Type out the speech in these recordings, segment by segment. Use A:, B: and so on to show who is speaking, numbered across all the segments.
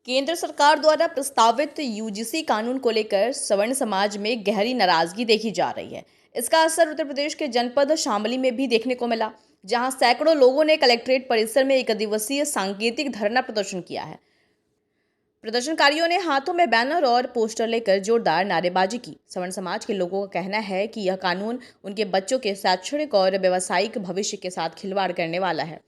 A: केंद्र सरकार द्वारा प्रस्तावित यूजीसी कानून को लेकर सवर्ण समाज में गहरी नाराजगी देखी जा रही है। इसका असर उत्तर प्रदेश के जनपद शामली में भी देखने को मिला, जहां सैकड़ों लोगों ने कलेक्ट्रेट परिसर में एक दिवसीय सांकेतिक धरना प्रदर्शन किया है। प्रदर्शनकारियों ने हाथों में बैनर और पोस्टर लेकर जोरदार नारेबाजी की। सवर्ण समाज के लोगों का कहना है कि यह कानून उनके बच्चों के शैक्षणिक और व्यावसायिक भविष्य के साथ खिलवाड़ करने वाला है।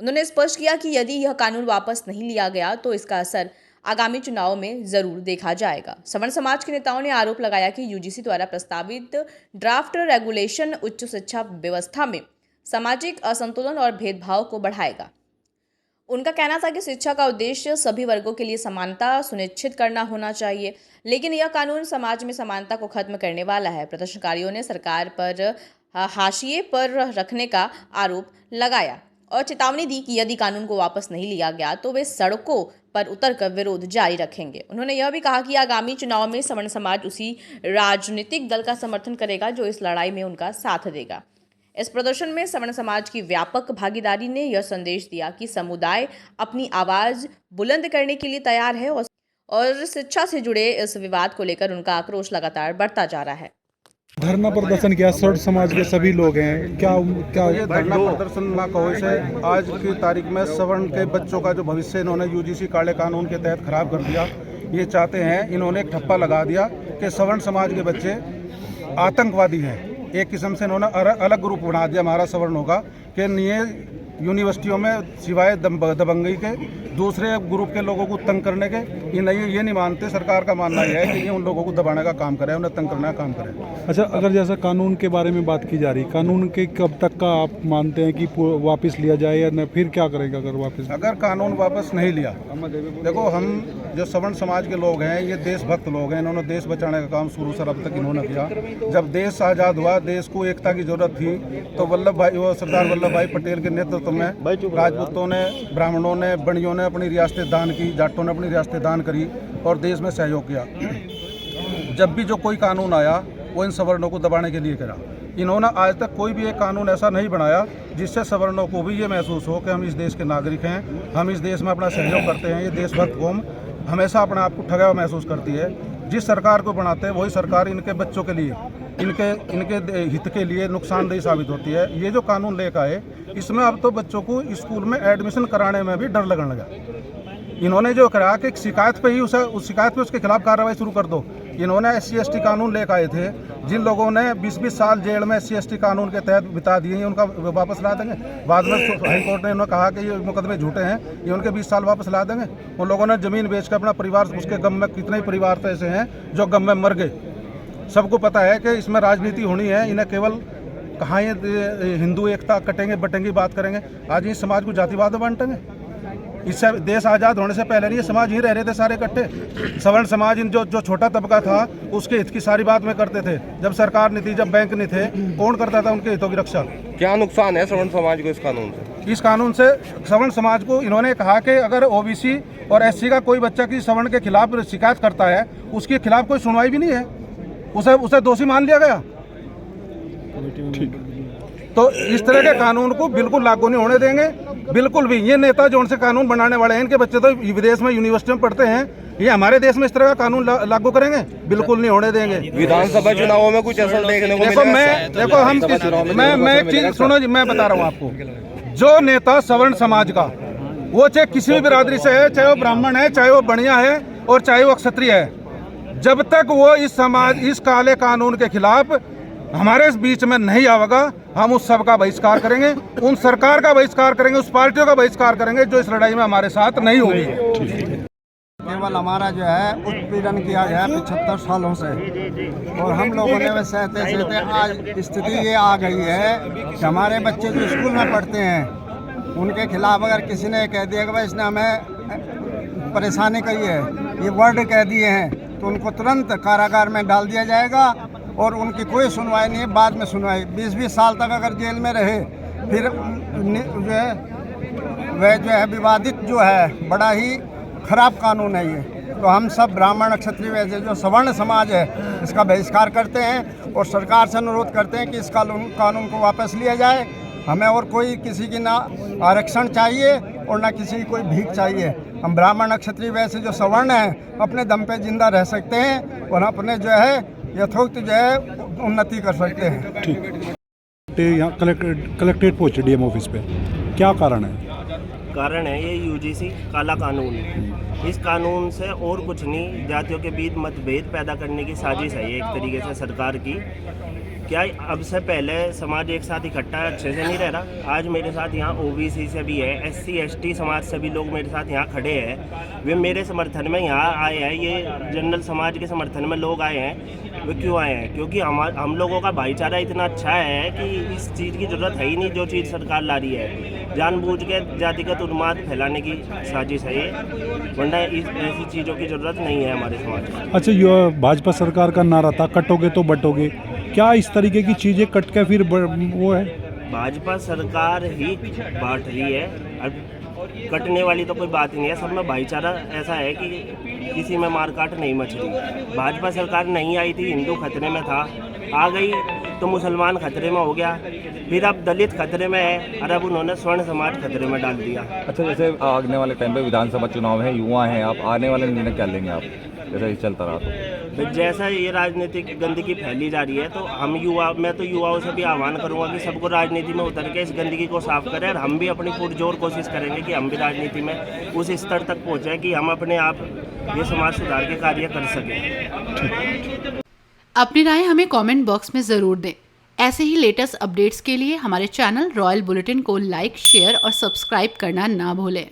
A: उन्होंने स्पष्ट किया कि यदि यह कानून वापस नहीं लिया गया तो इसका असर आगामी चुनाव में जरूर देखा जाएगा। सवर्ण समाज के नेताओं ने आरोप लगाया कि यूजीसी द्वारा प्रस्तावित ड्राफ्ट रेगुलेशन उच्च शिक्षा व्यवस्था में सामाजिक असंतुलन और भेदभाव को बढ़ाएगा। उनका कहना था कि शिक्षा का उद्देश्य सभी वर्गों के लिए समानता सुनिश्चित करना होना चाहिए, लेकिन यह कानून समाज में समानता को खत्म करने वाला है। प्रदर्शनकारियों ने सरकार पर हाशिए पर रखने का आरोप लगाया और चेतावनी दी कि यदि कानून को वापस नहीं लिया गया तो वे सड़कों पर उतरकर विरोध जारी रखेंगे। उन्होंने यह भी कहा कि आगामी चुनाव में सवर्ण समाज उसी राजनीतिक दल का समर्थन करेगा जो इस लड़ाई में उनका साथ देगा। इस प्रदर्शन में सवर्ण समाज की व्यापक भागीदारी ने यह संदेश दिया कि समुदाय अपनी आवाज बुलंद करने के लिए तैयार है और शिक्षा से जुड़े इस विवाद को लेकर उनका आक्रोश लगातार बढ़ता जा रहा है।
B: धरना प्रदर्शन किया सवर्ण समाज के सभी लोग हैं। क्या
C: ये धरना प्रदर्शन ना कहो इसे आज की तारीख में सवर्ण के बच्चों का जो भविष्य इन्होंने यूजीसी काले कानून के तहत खराब कर दिया। ये चाहते हैं, इन्होंने एक ठप्पा लगा दिया कि सवर्ण समाज के बच्चे आतंकवादी हैं। एक किस्म से इन्होंने अलग ग्रुप बना दिया हमारा सवर्ण होगा कि ये यूनिवर्सिटियों में सिवाय दबंगई के दूसरे ग्रुप के लोगों को तंग करने के ये नहीं मानते। सरकार का मानना यह है कि ये उन लोगों को दबाने का काम करे, उन्हें तंग करने का काम करे।
B: अच्छा, अगर जैसा कानून के बारे में बात की जा रही, कानून के कब तक का आप मानते हैं कि वापस लिया जाए या न, फिर क्या करेगा अगर
C: कानून वापस नहीं लिया? देखो, हम जो सवर्ण समाज के लोग हैं ये देशभक्त लोग हैं। इन्होंने देश बचाने का काम शुरू से अब तक इन्होंने किया। जब देश आज़ाद हुआ, देश को एकता की जरूरत थी तो सरदार वल्लभ भाई पटेल के नेतृत्व में राजपूतों ने, ब्राह्मणों ने, बनियों ने अपनी रियासतें दान की, जाटों ने अपनी रियासतें दान करी और देश में सहयोग किया। जब भी जो कोई कानून आया वो इन सवर्णों को दबाने के लिए करा। इन्होंने आज तक कोई भी एक कानून ऐसा नहीं बनाया जिससे सवर्णों को भी ये महसूस हो कि हम इस देश के नागरिक हैं, हम इस देश में अपना सहयोग करते हैं। ये देशभक्त कौम हमेशा अपने आप को ठगा हुआ महसूस करती है। जिस सरकार को बनाते हैं वही सरकार इनके बच्चों के लिए, इनके हित के लिए नुकसानदेह साबित होती है। ये जो कानून लेकर आए, इसमें अब तो बच्चों को स्कूल में एडमिशन कराने में भी डर लगने लगा। इन्होंने जो करा कि शिकायत पे ही उस शिकायत पे उसके खिलाफ कार्रवाई शुरू कर दो। इन्होंने SC/ST कानून लेकर आए थे। जिन लोगों ने 20-20 साल जेल में SC/ST कानून के तहत बिता दिए, उनका वापस ला देंगे। बाद में हाईकोर्ट ने उन्होंने कहा कि ये मुकदमे झूठे हैं, ये उनके 20 साल वापस ला देंगे। उन लोगों ने ज़मीन बेच कर अपना परिवार, उसके गम में कितने परिवार तो ऐसे हैं जो गम में मर गए। सबको पता है कि इसमें राजनीति होनी है। इन्हें केवल कहाँ ये हिंदू एकता कटेंगे बटेंगे बात करेंगे। आज इस समाज को जातिवाद में बांटेंगे। इससे देश आज़ाद होने से पहले नहीं, ये समाज ही रह रहे थे सारे इकट्ठे। सवर्ण समाज इन जो छोटा तबका था उसके हित की सारी बात में करते थे। जब सरकार नहीं थी, जब बैंक नहीं थे, कौन करता था उनके हितों की रक्षा?
D: क्या नुकसान है सवर्ण समाज को इस कानून से?
C: इस कानून से सवर्ण समाज को इन्होंने कहा कि अगर OBC और SC का कोई बच्चा किसी सवर्ण के खिलाफ शिकायत करता है, उसके खिलाफ कोई सुनवाई भी नहीं है, उसे दोषी मान लिया गया। तो इस तरह के कानून को बिल्कुल लागू नहीं होने देंगे, बिल्कुल भी। ये नेता जो उनसे कानून बनाने वाले हैं, इनके बच्चे तो विदेश में यूनिवर्सिटी में पढ़ते हैं, ये हमारे देश में इस तरह का कानून लागू करेंगे? बिल्कुल नहीं होने देंगे।
D: विधानसभा चुनावों में कुछ असर देखने को
C: मिला? मैं एक चीज सुनो जी, मैं बता रहा हूँ आपको। जो नेता सवर्ण समाज का, वो चाहे किसी भी बिरादरी से है, चाहे वो ब्राह्मण है, चाहे वो बनिया है और चाहे वो क्षत्रिय है, जब तक वो इस काले कानून के खिलाफ हमारे इस बीच में नहीं आवेगा, हम उस सब का बहिष्कार करेंगे, उन सरकार का बहिष्कार करेंगे, उस पार्टियों का बहिष्कार करेंगे जो इस लड़ाई में हमारे साथ नहीं होगी।
E: केवल हमारा जो है उत्पीड़न किया गया 75 सालों से, और हम लोगों ने सहते सहते आज स्थिति ये आ गई है कि हमारे बच्चे जो स्कूल में पढ़ते हैं उनके खिलाफ अगर किसी ने कह दिया कि भाई इसने हमें परेशानी करी है, ये वर्ड कह दिए हैं, तो उनको तुरंत कारागार में डाल दिया जाएगा और उनकी कोई सुनवाई नहीं है। बाद में सुनवाई 20-20 साल तक अगर जेल में रहे, फिर जो है वह जो है विवादित जो है, बड़ा ही खराब कानून है ये। तो हम सब ब्राह्मण क्षत्रिय वैसे जो सवर्ण समाज है इसका बहिष्कार करते हैं और सरकार से अनुरोध करते हैं कि इस कानून को वापस लिया जाए। हमें और कोई किसी की ना आरक्षण चाहिए और ना किसी की कोई भीख चाहिए। हम ब्राह्मण क्षत्रिय वैसे जो सवर्ण हैं अपने दम पे जिंदा रह सकते हैं और अपने जो है यथोक्त जो है उन्नति कर सकते हैं।
B: ठीक। यहाँ कलेक्ट्रेट पहुँचे डीएम ऑफिस पे, क्या कारण है?
F: कारण है ये यूजीसी काला कानून। इस कानून से और कुछ नहीं, जातियों के बीच मतभेद पैदा करने की साजिश है ये एक तरीके से सरकार की। क्या अब से पहले समाज एक साथ इकट्ठा अच्छे से नहीं रह रहा? आज मेरे साथ यहाँ ओबीसी से भी है, एससी एसटी समाज से भी लोग मेरे साथ यहाँ खड़े हैं। वे मेरे समर्थन में यहाँ आए हैं, ये जनरल समाज के समर्थन में लोग आए हैं। वे क्यों आए हैं? क्योंकि हम लोगों का भाईचारा इतना अच्छा है कि इस चीज़ की ज़रूरत है ही नहीं जो चीज़ सरकार ला रही है। जानबूझ के जातिगत उन्माद फैलाने की साजिश है ये, वरना ऐसी चीज़ों की ज़रूरत नहीं है हमारे समाज में।
B: अच्छा, ये भाजपा सरकार का नारा था कटोगे तो बटोगे, क्या इस तरीके की चीज़ें कट के फिर वो है?
F: भाजपा सरकार ही बांट रही है, अब कटने वाली तो कोई बात नहीं है। सब में भाईचारा ऐसा है कि किसी में मारकाट नहीं मच रही। भाजपा सरकार नहीं आई थी, हिंदू खतरे में था, आ गई तो मुसलमान खतरे में हो गया, फिर अब दलित खतरे में है और अब उन्होंने स्वर्ण समाज खतरे में डाल दिया।
G: अच्छा, जैसे आने वाले टाइम पे विधानसभा चुनाव है, युवा हैं, आप आने वाले निर्णय क्या लेंगे आप, जैसा ये चलता रहा तो?
F: जैसा ये राजनीतिक गंदगी फैली जा रही है तो मैं तो युवाओं से भी आह्वान करूंगा कि सबको राजनीति में उतर के इस गंदगी को साफ करें, और हम भी अपनी पुरजोर कोशिश करेंगे कि हम भी राजनीति में उस स्तर तक पहुँचे कि हम अपने आप ये समाज सुधार के कार्य कर सकें।
H: अपनी राय हमें कमेंट बॉक्स में ज़रूर दें। ऐसे ही लेटेस्ट अपडेट्स के लिए हमारे चैनल रॉयल बुलेटिन को लाइक, शेयर और सब्सक्राइब करना ना भूलें।